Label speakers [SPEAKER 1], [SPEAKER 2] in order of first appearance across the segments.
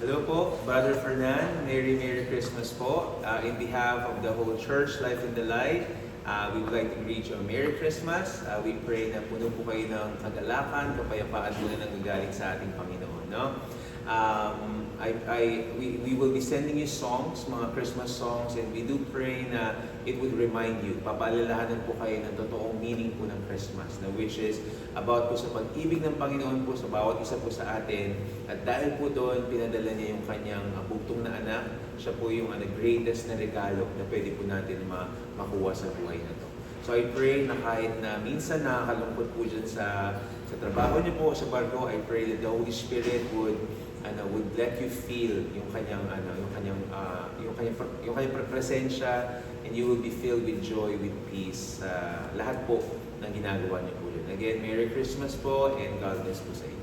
[SPEAKER 1] Hello po, Brother Fernan. Merry Christmas po. In behalf of the whole church, Life in the Light, we would like to greet you a Merry Christmas. We pray na puno po kayo ng kagalakan, kapayapaan po na nanggagaling sa ating Panginoon. No? We will be sending you songs, mga Christmas songs, and we do pray na it would remind you, papaalalahanan po kayo ng totoong meaning po ng Christmas, na which is about po sa pag-ibig ng Panginoon po sa bawat isa po sa atin. At dahil po doon, pinadala niya yung kanyang bugtong na anak. Siya po yung greatest na regalo na pwede po natin makuha sa buhay na to. So I pray na kahit na minsan nakakalungkot po dyan sa trabaho niyo po, sa barko, I pray that the Holy Spirit would let you feel yung kanyang presensya, and you will be filled with joy, with peace. Lahat po ng ginagawa niyo po yun. Again, Merry Christmas po, and God bless po sa inyo.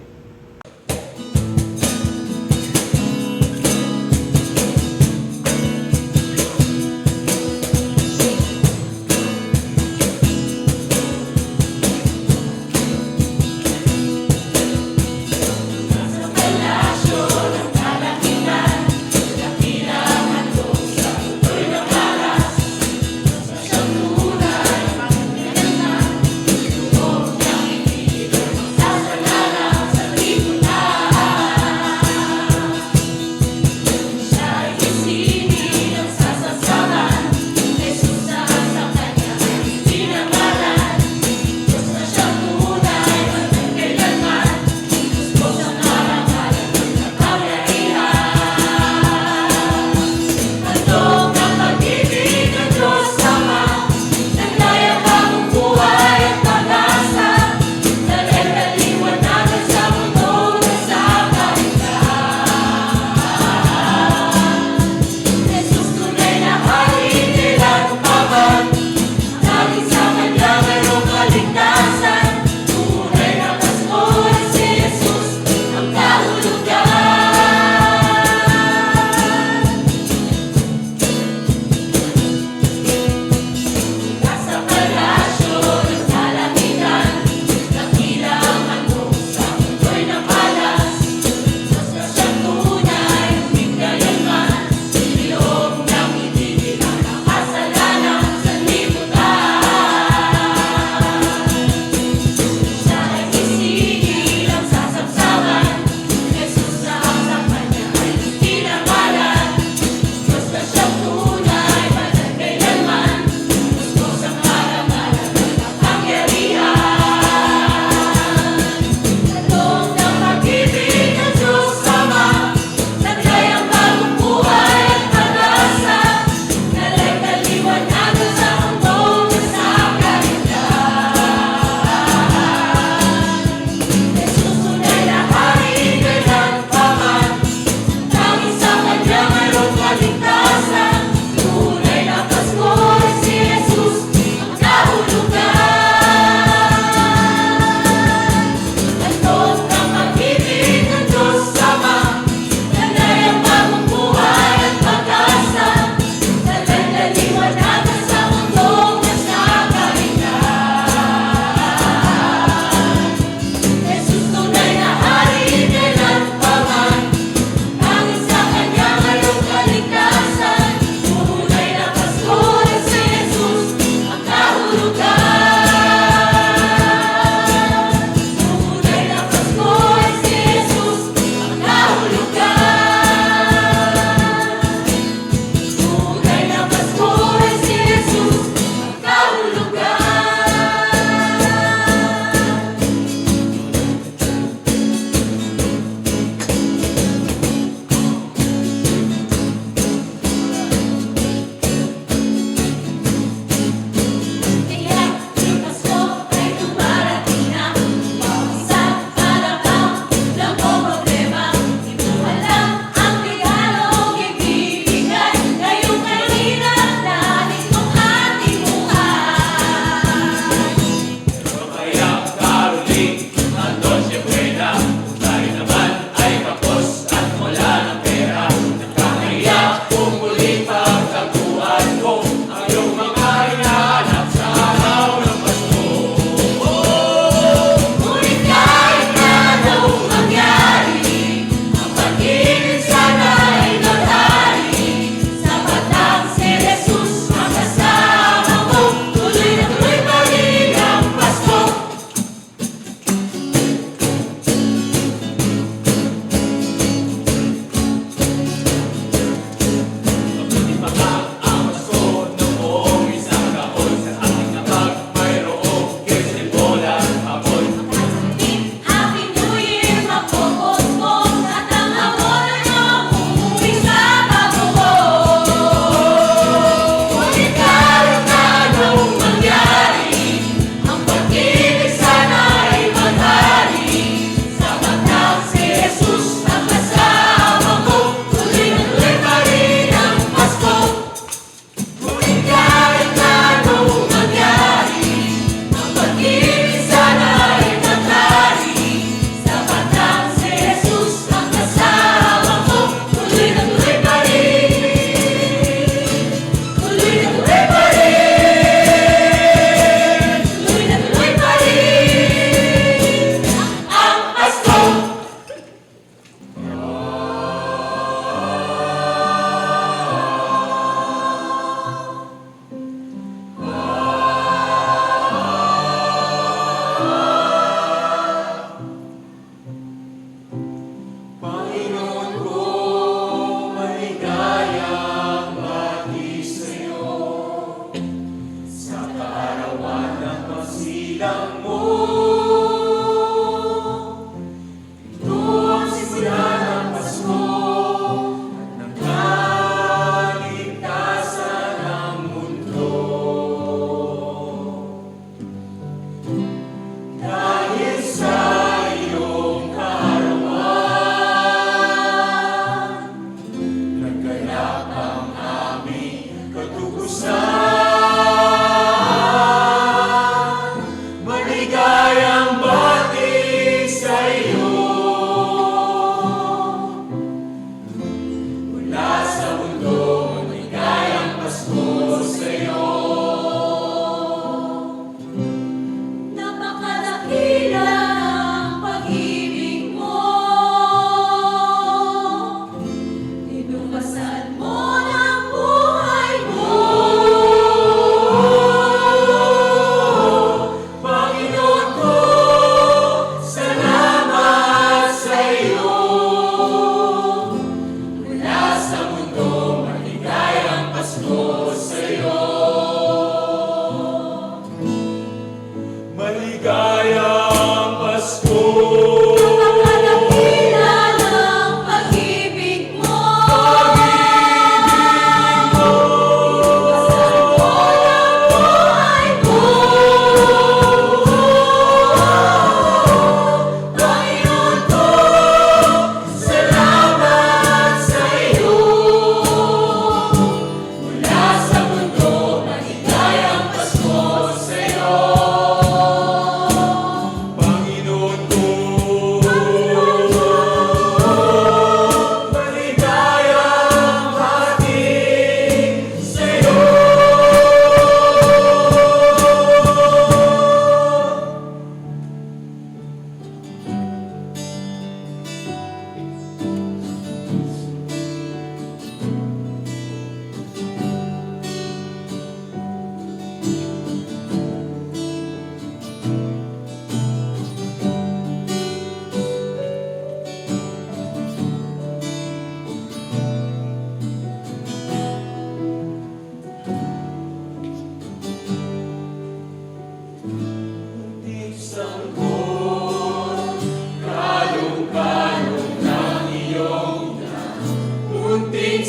[SPEAKER 2] Sa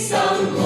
[SPEAKER 2] isang